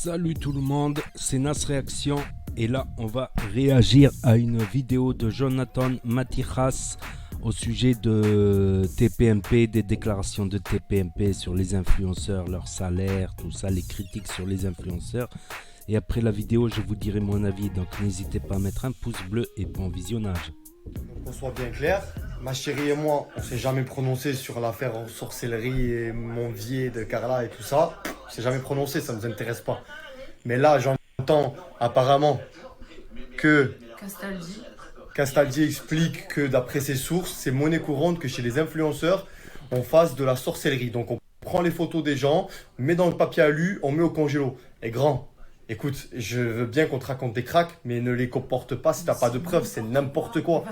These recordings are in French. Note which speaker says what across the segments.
Speaker 1: Salut tout le monde, c'est Nas Réaction et là on va réagir à une vidéo de Jonathan Matijas au sujet de TPMP, des déclarations de TPMP sur les influenceurs, leur salaire, tout ça, les critiques sur les influenceurs. Et après la vidéo, je vous dirai mon avis, donc n'hésitez pas à mettre un pouce bleu et bon visionnage.
Speaker 2: Qu'on soit bien clair, ma chérie et moi, on s'est jamais prononcé sur l'affaire sorcellerie et Monvier de Carla et tout ça. On s'est jamais prononcé, ça ne nous intéresse pas. Mais là, j'entends apparemment que Castaldi explique que d'après ses sources, c'est monnaie courante que chez les influenceurs, on fasse de la sorcellerie. Donc on prend les photos des gens, on met dans le papier alu, on met au congélo. Et grand, écoute, je veux bien qu'on te raconte des cracks, mais ne les comporte pas si t'as pas de preuves, c'est n'importe quoi.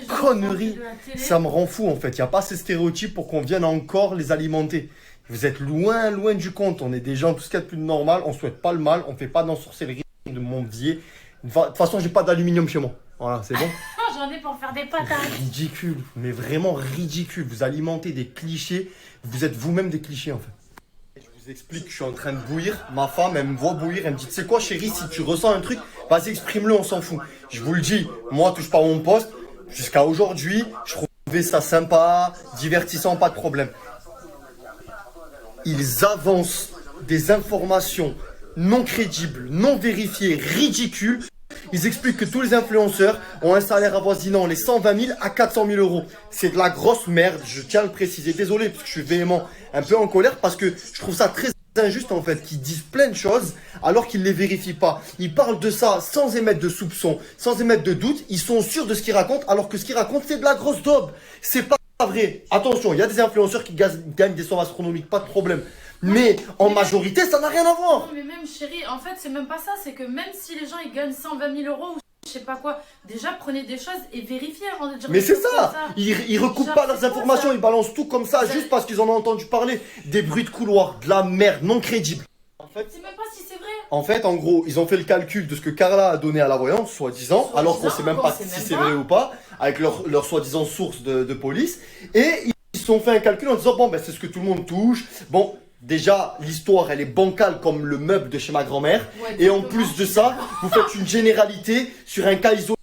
Speaker 2: Conneries, ça me rend fou en fait. Il n'y a pas ces stéréotypes pour qu'on vienne encore les alimenter. Vous êtes loin, loin du compte. On est des gens, tout ce qu'il y a de plus normal. On ne souhaite pas le mal. On ne fait pas d'ensorcellerie de Monvier. De toute façon, j'ai pas d'aluminium chez moi. Voilà, c'est bon.
Speaker 3: J'en ai pour faire des pâtes.
Speaker 2: Ridicule, mais vraiment ridicule. Vous alimentez des clichés. Vous êtes vous-même des clichés en fait. Je vous explique que je suis en train de bouillir. Ma femme, elle me voit bouillir. Elle me dit, tu sais quoi chérie, si tu ressens un truc, vas-y exprime-le, on s'en fout. Je vous le dis, moi, touche pas à mon poste. Jusqu'à aujourd'hui, je trouvais ça sympa, divertissant, pas de problème. Ils avancent des informations non crédibles, non vérifiées, ridicules. Ils expliquent que tous les influenceurs ont un salaire avoisinant les 120 000 à 400 000 euros. C'est de la grosse merde, je tiens à le préciser. Désolé, parce que je suis véhément, un peu en colère, parce que je trouve ça très injuste en fait, qu'ils disent plein de choses alors qu'ils ne les vérifient pas. Ils parlent de ça sans émettre de soupçons, sans émettre de doute. Ils sont sûrs de ce qu'ils racontent alors que ce qu'ils racontent c'est de la grosse daube. C'est pas vrai. Attention, il y a des influenceurs qui gagnent des sommes astronomiques, pas de problème. Mais en majorité, ça n'a rien à voir.
Speaker 3: Non, mais même chérie, en fait, c'est même pas ça. C'est que même si les gens ils gagnent 120 000 euros ou je sais pas quoi, déjà prenez des choses et vérifiez avant de dire.
Speaker 2: Mais c'est ça. Ils recoupent pas leurs informations, ils balancent tout comme ça juste parce qu'ils en ont entendu parler. Des bruits de couloir, de la merde non crédible.
Speaker 3: C'est même pas si c'est vrai.
Speaker 2: En fait, en gros, ils ont fait le calcul de ce que Carla a donné à la voyante, soi-disant, alors qu'on sait même pas si c'est vrai ou pas, avec leur soi-disant source de police. Et ils se sont fait un calcul en disant, bon, ben c'est ce que tout le monde touche. Bon, déjà, l'histoire, elle est bancale comme le meuble de chez ma grand-mère. Ouais, et en plus de ça, vous faites une généralité sur un cas isolé.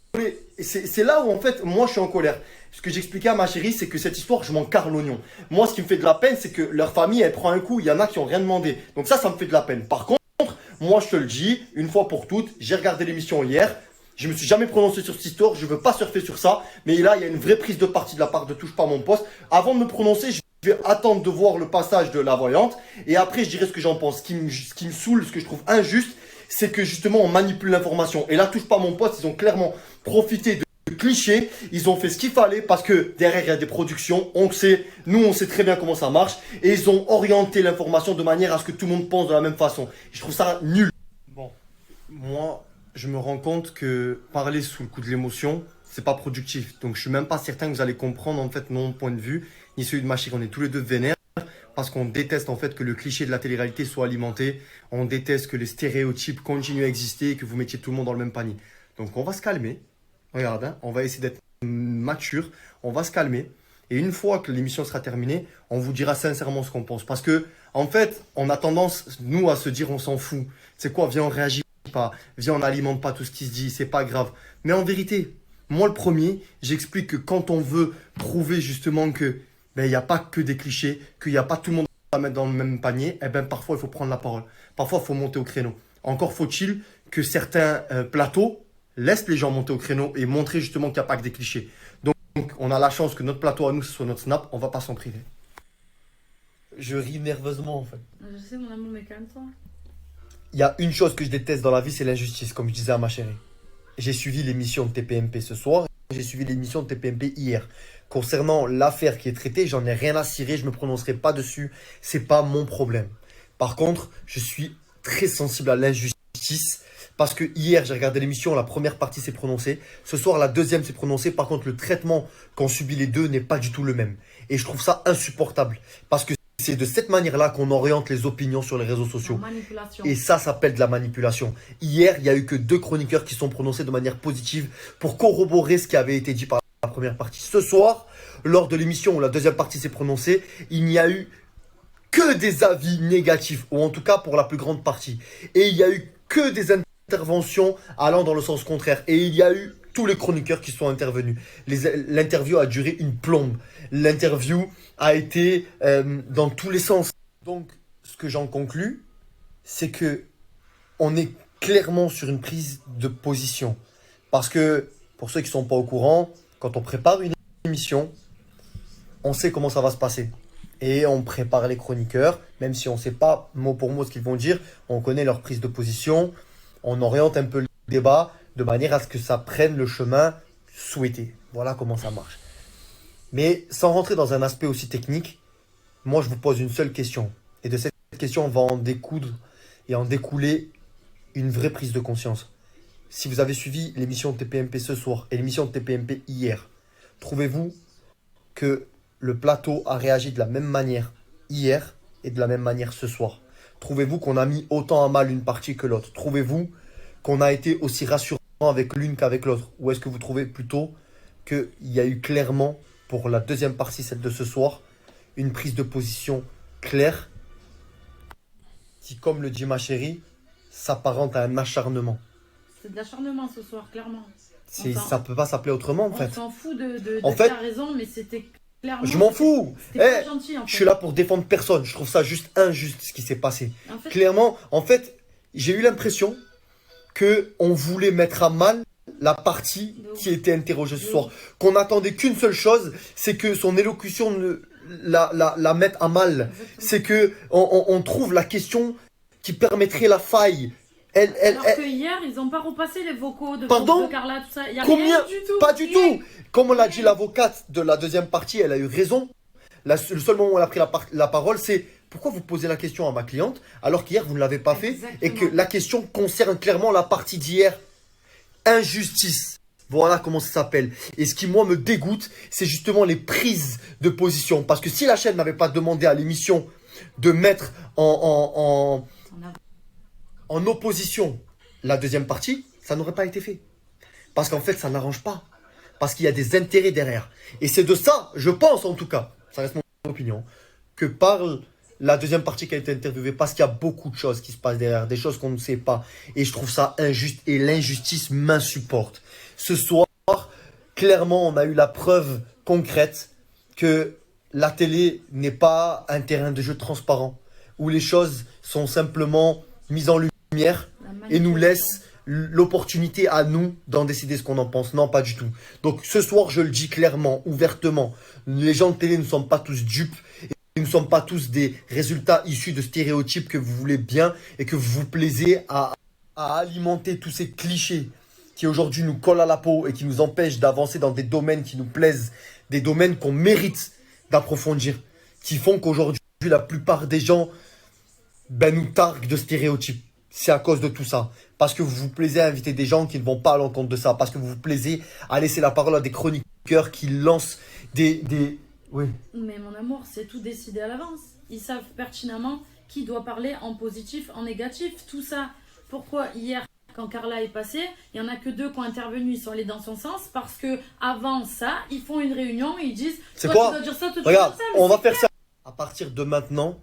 Speaker 2: Et c'est là où, en fait, moi, je suis en colère. Ce que j'expliquais à ma chérie, c'est que cette histoire, je m'en carre l'oignon. Moi, ce qui me fait de la peine, c'est que leur famille, elle prend un coup. Il y en a qui n'ont rien demandé. Donc ça me fait de la peine. Par contre, moi, je te le dis, une fois pour toutes, j'ai regardé l'émission hier. Je me suis jamais prononcé sur cette histoire. Je veux pas surfer sur ça. Mais là, il y a une vraie prise de parti de la part de Touche pas mon poste. Avant de me prononcer, je vais attendre de voir le passage de la voyante. Et après, je dirai ce que j'en pense. Ce qui me saoule, ce que je trouve injuste, c'est que justement, on manipule l'information. Et là, Touche pas mon poste, ils ont clairement profité de clichés. Ils ont fait ce qu'il fallait parce que derrière, il y a des productions. Nous, on sait très bien comment ça marche. Et ils ont orienté l'information de manière à ce que tout le monde pense de la même façon. Et je trouve ça nul. Bon, moi, je me rends compte que parler sous le coup de l'émotion, c'est pas productif. Donc, je suis même pas certain que vous allez comprendre en fait mon point de vue ni celui de ma chérie. On est tous les deux vénères parce qu'on déteste en fait que le cliché de la télé-réalité soit alimenté. On déteste que les stéréotypes continuent à exister et que vous mettiez tout le monde dans le même panier. Donc, on va se calmer. Regarde, hein, on va essayer d'être mature. On va se calmer. Et une fois que l'émission sera terminée, on vous dira sincèrement ce qu'on pense. Parce que, en fait, on a tendance, nous, à se dire on s'en fout. C'est quoi, viens, on réagit pas. Viens, on n'alimente pas tout ce qui se dit. C'est pas grave. Mais en vérité, moi, le premier, j'explique que quand on veut prouver justement que il n'y a pas que des clichés, qu'il n'y a pas tout le monde à mettre dans le même panier, eh ben, parfois, il faut prendre la parole. Parfois, il faut monter au créneau. Encore faut-il que certains plateaux laissent les gens monter au créneau et montrer justement qu'il n'y a pas que des clichés. Donc, on a la chance que notre plateau à nous, ce soit notre snap. On ne va pas s'en priver. Je ris nerveusement, en fait.
Speaker 3: Je sais, mon amour, mais calme-toi.
Speaker 2: Il y a une chose que je déteste dans la vie, c'est l'injustice, comme je disais à ma chérie. J'ai suivi l'émission de TPMP ce soir. J'ai suivi l'émission de TPMP hier. Concernant l'affaire qui est traitée, j'en ai rien à cirer, je ne me prononcerai pas dessus. C'est pas mon problème. Par contre, je suis très sensible à l'injustice parce que hier, j'ai regardé l'émission, la première partie s'est prononcée. Ce soir, la deuxième s'est prononcée. Par contre, le traitement qu'ont subi les deux n'est pas du tout le même. Et je trouve ça insupportable parce que c'est de cette manière-là qu'on oriente les opinions sur les réseaux sociaux. Et ça s'appelle de la manipulation. Hier, il n'y a eu que 2 chroniqueurs qui sont prononcés de manière positive pour corroborer ce qui avait été dit par la première partie. Ce soir, lors de l'émission où la deuxième partie s'est prononcée, il n'y a eu que des avis négatifs, ou en tout cas pour la plus grande partie. Et il y a eu que des interventions allant dans le sens contraire. Et il y a eu tous les chroniqueurs qui sont intervenus. L'interview a duré une plombe. L'interview a été dans tous les sens. Donc, ce que j'en conclus, c'est que on est clairement sur une prise de position. Parce que, pour ceux qui ne sont pas au courant, quand on prépare une émission, on sait comment ça va se passer. Et on prépare les chroniqueurs, même si on ne sait pas mot pour mot ce qu'ils vont dire, on connaît leur prise de position, on oriente un peu le débat de manière à ce que ça prenne le chemin souhaité. Voilà comment ça marche. Mais sans rentrer dans un aspect aussi technique, moi je vous pose une seule question. Et de cette question, on va en découdre et en découler une vraie prise de conscience. Si vous avez suivi l'émission de TPMP ce soir et l'émission de TPMP hier, trouvez-vous que le plateau a réagi de la même manière hier et de la même manière ce soir? Trouvez-vous qu'on a mis autant à mal une partie que l'autre? Trouvez-vous qu'on a été aussi rassurant avec l'une qu'avec l'autre? Ou est-ce que vous trouvez plutôt qu'il y a eu clairement, pour la deuxième partie, celle de ce soir, une prise de position claire qui, comme le dit ma chérie, s'apparente à un acharnement?
Speaker 3: C'est de l'acharnement ce soir, clairement.
Speaker 2: Ça peut pas s'appeler autrement, en fait.
Speaker 3: On s'en fout de
Speaker 2: En fait,
Speaker 3: t'as raison, mais c'était clairement...
Speaker 2: Je m'en fous.
Speaker 3: C'était pas gentil, en fait.
Speaker 2: Je suis là pour défendre personne. Je trouve ça juste injuste, ce qui s'est passé.
Speaker 3: En fait,
Speaker 2: Clairement, en fait, j'ai eu l'impression qu'on voulait mettre à mal la partie qui était interrogée ce soir. Qu'on attendait qu'une seule chose, c'est que son élocution la mette à mal. C'est que on trouve la question qui permettrait la faille.
Speaker 3: Alors que hier, ils n'ont pas repassé les vocaux de Carla, tout ça. Il y a
Speaker 2: Combien?
Speaker 3: rien du tout.
Speaker 2: Pas du tout. Comme on l'a dit, l'avocate de la deuxième partie, elle a eu raison. Le seul moment où elle a pris la parole, c'est pourquoi vous posez la question à ma cliente alors qu'hier vous ne l'avez pas fait.
Speaker 3: Exactement.
Speaker 2: Et que la question concerne clairement la partie d'hier. Injustice. Voilà comment ça s'appelle. Et ce qui, moi, me dégoûte, c'est justement les prises de position. Parce que si la chaîne n'avait pas demandé à l'émission de mettre en opposition la deuxième partie, ça n'aurait pas été fait. Parce qu'en fait, ça n'arrange pas. Parce qu'il y a des intérêts derrière. Et c'est de ça, je pense en tout cas, ça reste mon opinion, que parle la deuxième partie qui a été interviewée. Parce qu'il y a beaucoup de choses qui se passent derrière, des choses qu'on ne sait pas. Et je trouve ça injuste et l'injustice m'insupporte. Ce soir, clairement, on a eu la preuve concrète que la télé n'est pas un terrain de jeu transparent. Où les choses sont simplement mises en lumière et nous laissent l'opportunité à nous d'en décider ce qu'on en pense. Non, pas du tout. Donc ce soir, je le dis clairement, ouvertement, les gens de télé ne sont pas tous dupes et nous ne sommes pas tous des résultats issus de stéréotypes que vous voulez bien et que vous vous plaisez à alimenter tous ces clichés qui aujourd'hui nous collent à la peau et qui nous empêchent d'avancer dans des domaines qui nous plaisent, des domaines qu'on mérite d'approfondir, qui font qu'aujourd'hui la plupart des gens nous targuent de stéréotypes. C'est à cause de tout ça. Parce que vous vous plaisez à inviter des gens qui ne vont pas à l'encontre de ça. Parce que vous vous plaisez à laisser la parole à des chroniqueurs qui lancent des... Oui.
Speaker 3: Mais mon amour, c'est tout décidé à l'avance. Ils savent pertinemment qui doit parler en positif, en négatif. Tout ça, pourquoi hier, quand Carla est passée, il n'y en a que 2 qui ont intervenu, ils sont allés dans son sens. Parce que avant ça, ils font une réunion, ils disent...
Speaker 2: C'est quoi?
Speaker 3: Tu dois dire ça, toi, tu
Speaker 2: Regarde,
Speaker 3: dois dire ça,
Speaker 2: on va faire ça. À partir de maintenant,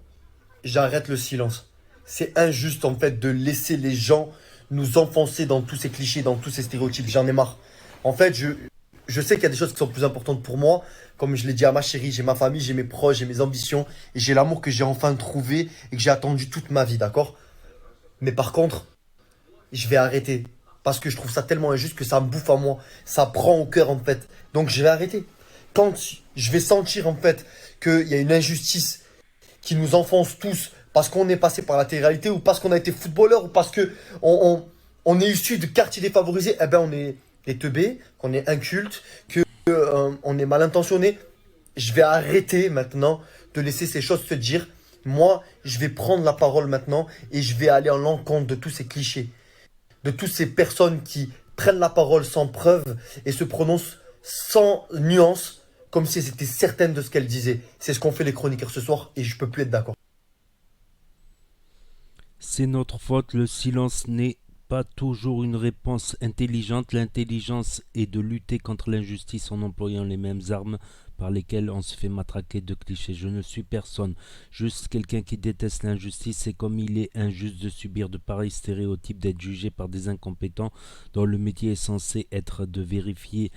Speaker 2: j'arrête le silence. C'est injuste en fait de laisser les gens nous enfoncer dans tous ces clichés, dans tous ces stéréotypes. J'en ai marre. En fait, je sais qu'il y a des choses qui sont plus importantes pour moi. Comme je l'ai dit à ma chérie, j'ai ma famille, j'ai mes proches, j'ai mes ambitions. Et j'ai l'amour que j'ai enfin trouvé et que j'ai attendu toute ma vie, d'accord? Mais par contre, je vais arrêter. Parce que je trouve ça tellement injuste que ça me bouffe à moi. Ça prend au cœur en fait. Donc je vais arrêter. Quand je vais sentir en fait qu'il y a une injustice qui nous enfonce tous parce qu'on est passé par la télé-réalité ou parce qu'on a été footballeur ou parce que on est issu de quartiers défavorisés, eh ben on est des teubés, qu'on est inculte, qu'on est mal intentionné. Je vais arrêter maintenant de laisser ces choses se dire. Moi, je vais prendre la parole maintenant et je vais aller en l'encontre de tous ces clichés, de toutes ces personnes qui prennent la parole sans preuve et se prononcent sans nuance, comme si elles étaient certaines de ce qu'elles disaient. C'est ce qu'ont fait les chroniqueurs ce soir et je peux plus être d'accord.
Speaker 1: C'est notre faute, le silence n'est pas toujours une réponse intelligente. L'intelligence est de lutter contre l'injustice en employant les mêmes armes par lesquels on se fait matraquer de clichés. Je ne suis personne, juste quelqu'un qui déteste l'injustice. Et comme il est injuste de subir de pareils stéréotypes, d'être jugé par des incompétents dont le métier est censé être de vérifier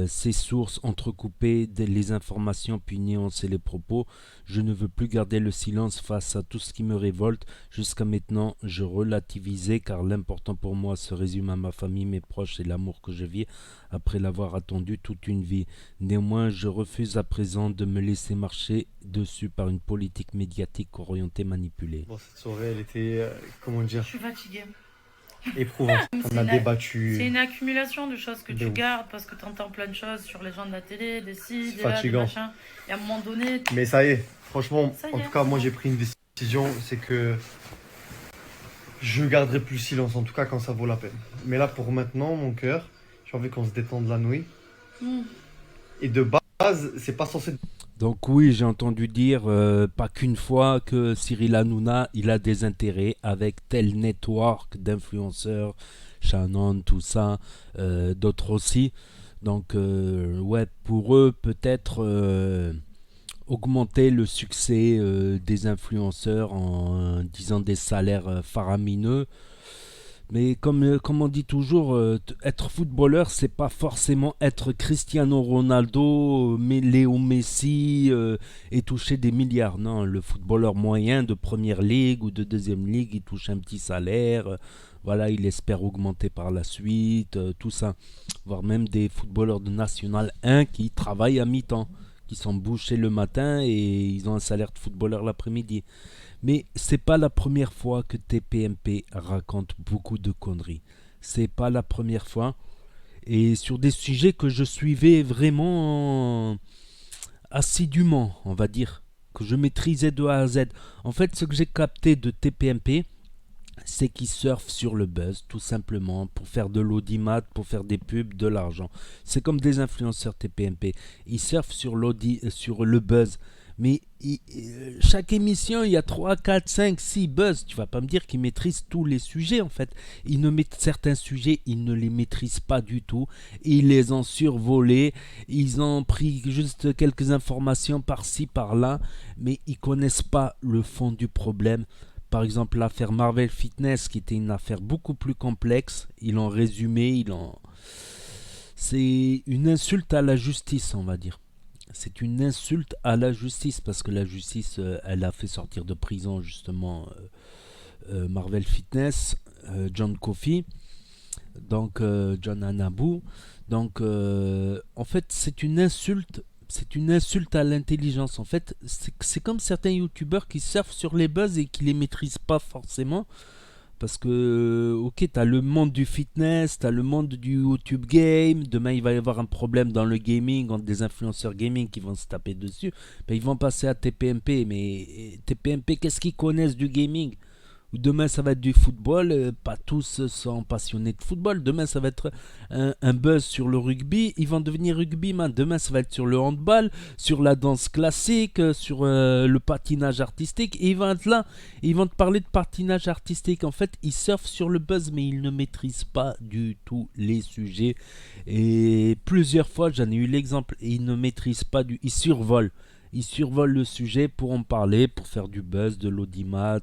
Speaker 1: ses sources, entrecoupées les informations puis nuancer les propos, je ne veux plus garder le silence face à tout ce qui me révolte. Jusqu'à maintenant, je relativisais car l'important pour moi se résume à ma famille, mes proches et l'amour que je vis après l'avoir attendu toute une vie. Néanmoins, je refuse à présent de me laisser marcher dessus par une politique médiatique orientée, manipulée.
Speaker 2: Bon, cette soirée, elle était, comment dire,
Speaker 3: Je suis fatiguée.
Speaker 2: éprouvante. On a débattu.
Speaker 3: C'est une accumulation de choses que
Speaker 2: De
Speaker 3: tu
Speaker 2: ouf.
Speaker 3: gardes parce que tu entends plein de choses sur les gens de la télé, des ci,
Speaker 2: C'est
Speaker 3: des là, des
Speaker 2: fatigant.
Speaker 3: machins. Et à un moment donné,
Speaker 2: Mais ça y est, franchement,
Speaker 3: Ça y
Speaker 2: en
Speaker 3: est,
Speaker 2: tout cas, moi
Speaker 3: c'est
Speaker 2: j'ai
Speaker 3: bon.
Speaker 2: pris une décision, c'est que je garderai plus silence, en tout cas quand ça vaut la peine. Mais là, pour maintenant, mon cœur, j'ai envie qu'on se détende la nuit. Et de base, c'est pas censé.
Speaker 1: Donc oui, j'ai entendu dire, pas qu'une fois, que Cyril Hanouna, il a des intérêts avec tel network d'influenceurs, Shannon, tout ça, d'autres aussi. Donc ouais, pour eux, peut-être augmenter le succès des influenceurs en disant des salaires faramineux. Mais comme on dit toujours, être footballeur, c'est pas forcément être Cristiano Ronaldo, Léo Messi et toucher des milliards. Non, le footballeur moyen de première ligue ou de deuxième ligue, il touche un petit salaire. Voilà, il espère augmenter par la suite, tout ça. Voire même des footballeurs de National 1 qui travaillent à mi-temps, qui sont bouchés le matin et ils ont un salaire de footballeur l'après-midi. Mais c'est pas la première fois que TPMP raconte beaucoup de conneries. C'est pas la première fois. Et sur des sujets que je suivais vraiment assidûment, on va dire, que je maîtrisais de A à Z. En fait, ce que j'ai capté de TPMP, c'est qu'ils surfent sur le buzz, tout simplement, pour faire de l'audimat, pour faire des pubs, de l'argent. C'est comme des influenceurs TPMP. Ils surfent sur le buzz. Mais chaque émission, il y a 3, 4, 5, 6 buzz. Tu vas pas me dire qu'ils maîtrisent tous les sujets, en fait. Certains sujets, ils ne les maîtrisent pas du tout. Ils les ont survolés. Ils ont pris juste quelques informations par-ci, par-là. Mais ils connaissent pas le fond du problème. Par exemple, l'affaire Marvel Fitness, qui était une affaire beaucoup plus complexe. Ils l'ont résumé. C'est une insulte à la justice, on va dire. C'est une insulte à la justice parce que la justice, elle a fait sortir de prison justement Marvel Fitness, John Coffey, donc John Anabou. Donc en fait c'est une insulte à l'intelligence. En fait c'est comme certains youtubeurs qui surfent sur les buzz et qui les maîtrisent pas forcément. Parce que, ok, t'as le monde du fitness, t'as le monde du YouTube game. Demain, il va y avoir un problème dans le gaming entre des influenceurs gaming qui vont se taper dessus. Ben, ils vont passer à TPMP. Mais TPMP, qu'est-ce qu'ils connaissent du gaming? Demain, ça va être du football. Pas tous sont passionnés de football. Demain, ça va être un buzz sur le rugby. Ils vont devenir rugbyman. Demain, ça va être sur le handball, sur la danse classique, sur le patinage artistique. Et ils vont être là. Ils vont te parler de patinage artistique. En fait, ils surfent sur le buzz, mais ils ne maîtrisent pas du tout les sujets. Et plusieurs fois, j'en ai eu l'exemple. Ils ne maîtrisent pas Ils survolent. Ils survolent le sujet pour en parler, pour faire du buzz, de l'audimat.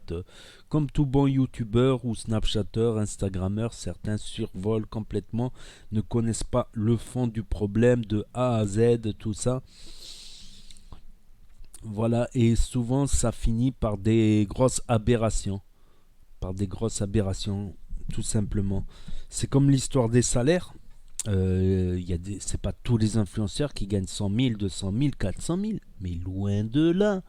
Speaker 1: Comme tout bon youtubeur ou snapchatteur, instagrammeur, certains survolent complètement, ne connaissent pas le fond du problème de A à Z, tout ça. Voilà, et souvent ça finit par des grosses aberrations. Tout simplement. C'est comme l'histoire des salaires. C'est pas tous les influenceurs qui gagnent 100 000, 200 000, 400 000, mais loin de là.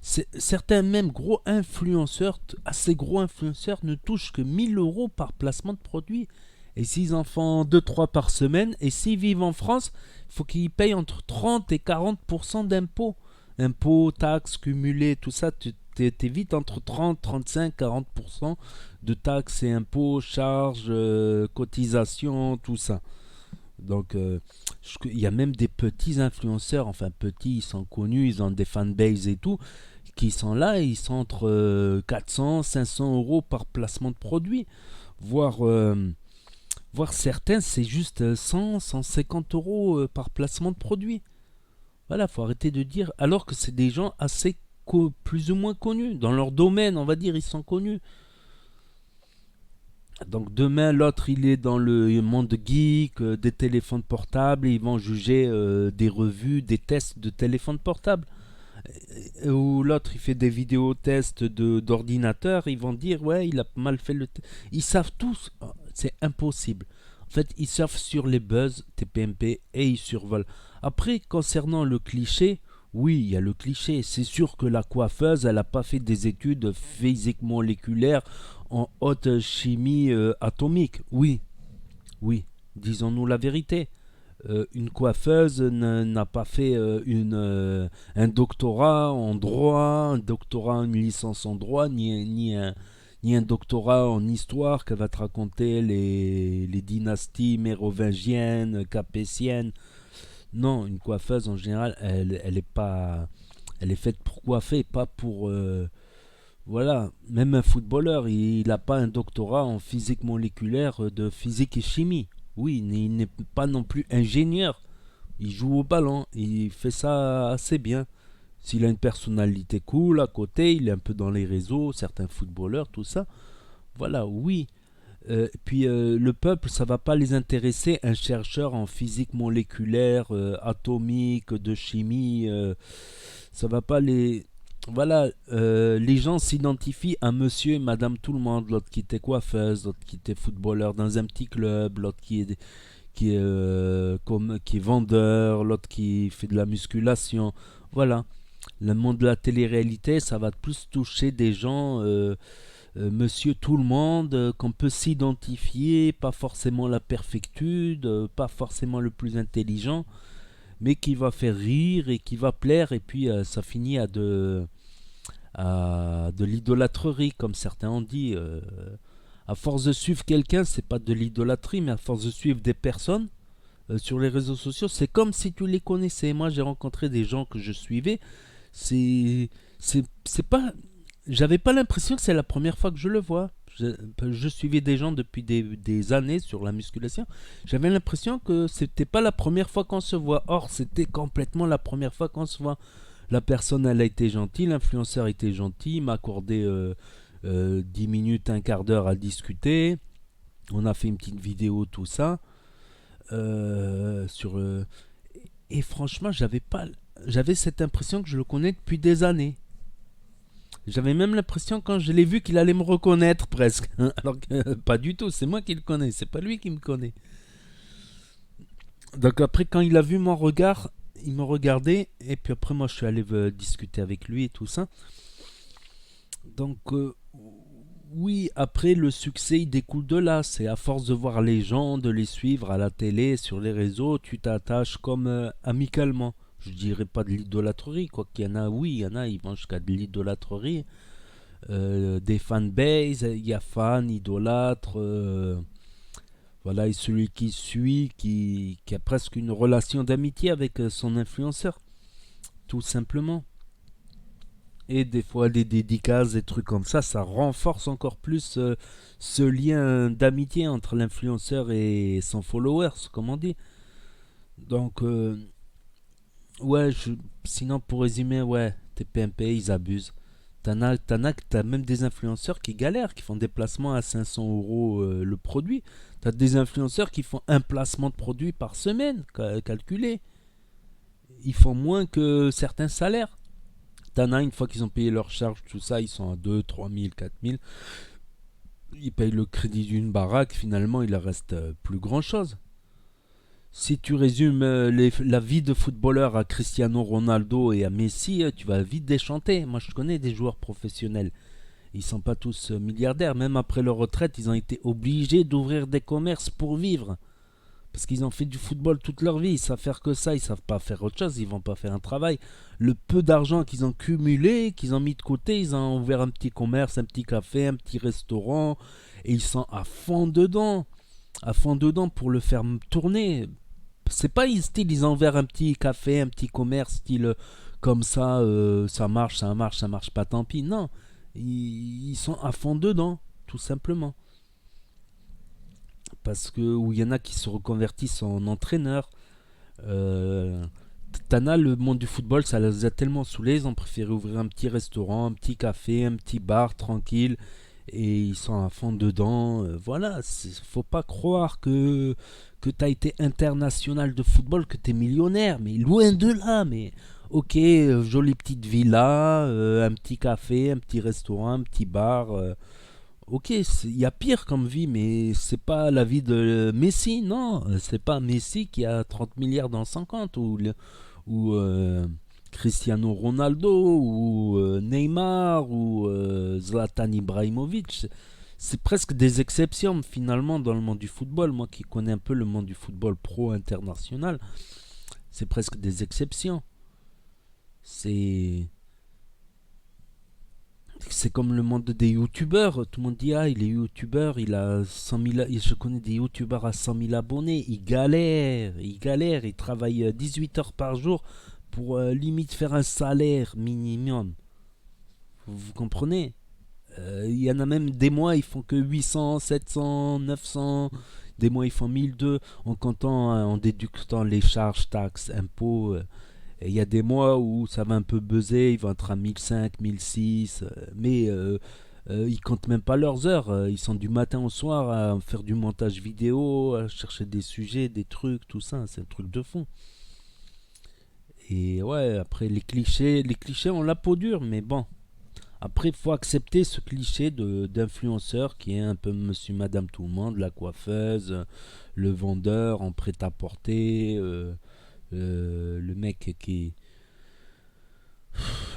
Speaker 1: Certains même assez gros influenceurs ne touchent que 1 000 € par placement de produit. Et s'ils en font 2-3 par semaine, et s'ils vivent en France, il faut qu'ils payent entre 30 et 40% d'impôts. Impôts, taxes, cumulés, tout ça, tu vite entre 30, 35, 40% de taxes et impôts, charges, cotisations, tout ça. Donc, il y a même des petits influenceurs, enfin petits, ils sont connus, ils ont des fanbases et tout, qui sont là, ils sont entre 400, 500 € par placement de produit, voire Voire certains, c'est juste 100, 150 euros par placement de produit. Voilà, faut arrêter de dire, alors que c'est des gens assez plus ou moins connus. Dans leur domaine, on va dire, ils sont connus. Donc demain, l'autre, il est dans le monde geek, des téléphones portables, et ils vont juger des revues, des tests de téléphones portables. Ou l'autre, il fait des vidéos tests d'ordinateur, ils vont dire, ouais, il a mal fait le test. Ils savent tous, c'est impossible. En fait, ils surfent sur les buzz TPMP et ils survolent. Après, concernant le cliché, oui, il y a le cliché. C'est sûr que la coiffeuse, elle n'a pas fait des études physiques moléculaires en haute chimie atomique. Oui, oui, disons-nous la vérité. Une coiffeuse n'a pas fait un doctorat en droit, un doctorat, une licence en droit, ni un doctorat en histoire qui va te raconter les dynasties mérovingiennes, capétiennes. Non, une coiffeuse en général, elle est pas, elle est faite pour coiffer, pas pour voilà. Même un footballeur, il n'a pas un doctorat en physique moléculaire de physique et chimie. Oui, il n'est pas non plus ingénieur. Il joue au ballon, il fait ça assez bien. S'il a une personnalité cool à côté, il est un peu dans les réseaux, certains footballeurs, tout ça. Voilà, oui. Puis le peuple, ça va pas les intéresser. Un chercheur en physique moléculaire, atomique, de chimie, ça va pas les. Voilà, les gens s'identifient à monsieur et madame tout le monde. L'autre qui était coiffeuse, l'autre qui était footballeur dans un petit club, l'autre qui est vendeur, l'autre qui fait de la musculation. Voilà. Le monde de la télé-réalité, ça va plus toucher des gens, monsieur tout le monde, qu'on peut s'identifier, pas forcément la perfectude, pas forcément le plus intelligent, mais qui va faire rire et qui va plaire, et puis ça finit à de l'idolâtrerie, comme certains ont dit. À force de suivre quelqu'un, c'est pas de l'idolâtrie, mais à force de suivre des personnes sur les réseaux sociaux, c'est comme si tu les connaissais. Moi, j'ai rencontré des gens que je suivais. C'est pas. J'avais pas l'impression que c'est la première fois que je le vois. Je suivais des gens depuis des années sur la musculation. J'avais l'impression que c'était pas la première fois qu'on se voit. Or, c'était complètement la première fois qu'on se voit. La personne, elle a été gentille, l'influenceur a été gentil, il m'a accordé 10 minutes, un quart d'heure à discuter. On a fait une petite vidéo, tout ça. Et franchement, j'avais cette impression que je le connais depuis des années. J'avais même l'impression quand je l'ai vu qu'il allait me reconnaître presque. Alors que pas du tout, c'est moi qui le connais, c'est pas lui qui me connaît. Donc après quand il a vu mon regard, il me regardait et puis après moi je suis allé discuter avec lui et tout ça. Donc oui, après le succès il découle de là, c'est à force de voir les gens, de les suivre à la télé, sur les réseaux, tu t'attaches comme amicalement. Je dirais pas de l'idolâtrerie, quoi qu'il y en a, oui, il y en a, ils vont jusqu'à de l'idolâtrerie. Des fanbases, il y a fans, idolâtres, voilà, et celui qui suit, qui a presque une relation d'amitié avec son influenceur, tout simplement. Et des fois des dédicaces, des trucs comme ça renforce encore plus ce lien d'amitié entre l'influenceur et son followers, comme on dit. Donc, ouais, sinon pour résumer, ouais, TPMP, ils abusent. T'as même des influenceurs qui galèrent, qui font des placements à 500 euros le produit. T'as des influenceurs qui font un placement de produit par semaine, calculé. Ils font moins que certains salaires. T'en as une fois qu'ils ont payé leurs charges, tout ça, ils sont à 2, 3 000, 4 000. Ils payent le crédit d'une baraque, finalement, il leur reste plus grand chose. Si tu résumes la vie de footballeur à Cristiano Ronaldo et à Messi, tu vas vite déchanter. Moi, je connais des joueurs professionnels. Ils sont pas tous milliardaires. Même après leur retraite, ils ont été obligés d'ouvrir des commerces pour vivre. Parce qu'ils ont fait du football toute leur vie. Ils savent faire que ça. Ils savent pas faire autre chose. Ils vont pas faire un travail. Le peu d'argent qu'ils ont cumulé, qu'ils ont mis de côté, ils ont ouvert un petit commerce, un petit café, un petit restaurant. Et ils sont à fond dedans. À fond dedans pour le faire tourner. C'est pas style, ils ont ouvert un petit café, un petit commerce, style comme ça, ça marche pas, tant pis. Non, ils sont à fond dedans, tout simplement. parce que où il y en a qui se reconvertissent en entraîneurs. T'en as, le monde du football, ça les a tellement saoulés, ils ont préféré ouvrir un petit restaurant, un petit café, un petit bar tranquille, et ils sont à fond dedans. Voilà, faut pas croire que t'as été international de football, que t'es millionnaire, mais loin de là. Mais ok, jolie petite villa, un petit café, un petit restaurant, un petit bar. Ok, il y a pire comme vie, mais c'est pas la vie de Messi, non. C'est pas Messi qui a 30 milliards dans 50, ou Cristiano Ronaldo, ou Neymar, ou Zlatan Ibrahimovic. C'est presque des exceptions finalement dans le monde du football. Moi qui connais un peu le monde du football pro international, c'est presque des exceptions. C'est comme le monde des youtubeurs. Tout le monde dit, ah, il est youtubeur, il a 100 000. Je connais des youtubeurs à 100 000 abonnés. Ils galèrent. Ils travaillent 18 heures par jour pour limite faire un salaire minimum. Vous comprenez? Il y en a même des mois, ils font que 800, 700, 900. Des mois, ils font 1002 en comptant, en déductant les charges, taxes, impôts. Et il y a des mois où ça va un peu buzzer, ils vont être à 1005, 1006, mais ils comptent même pas leurs heures. Ils sont du matin au soir à faire du montage vidéo, à chercher des sujets, des trucs, tout ça. C'est un truc de fond. Et ouais, après les clichés ont la peau dure, mais bon. Après, il faut accepter ce cliché d'influenceur qui est un peu monsieur, madame, tout le monde, la coiffeuse, le vendeur en prêt-à-porter, le mec qui...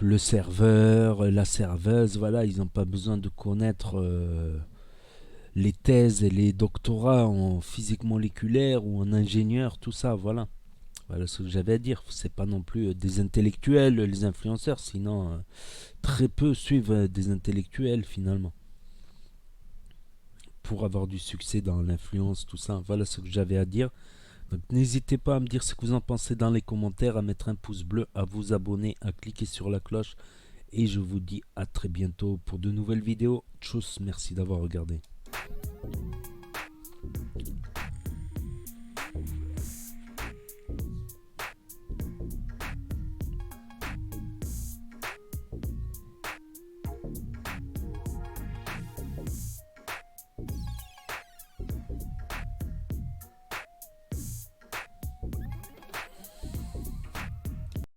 Speaker 1: Le serveur, la serveuse, voilà, ils n'ont pas besoin de connaître les thèses et les doctorats en physique moléculaire ou en ingénieur, tout ça, voilà. Voilà ce que j'avais à dire. C'est pas non plus des intellectuels, les influenceurs, sinon très peu suivent des intellectuels finalement. Pour avoir du succès dans l'influence, tout ça. Voilà ce que j'avais à dire. Donc n'hésitez pas à me dire ce que vous en pensez dans les commentaires, à mettre un pouce bleu, à vous abonner, à cliquer sur la cloche. Et je vous dis à très bientôt pour de nouvelles vidéos. Tchuss, merci d'avoir regardé.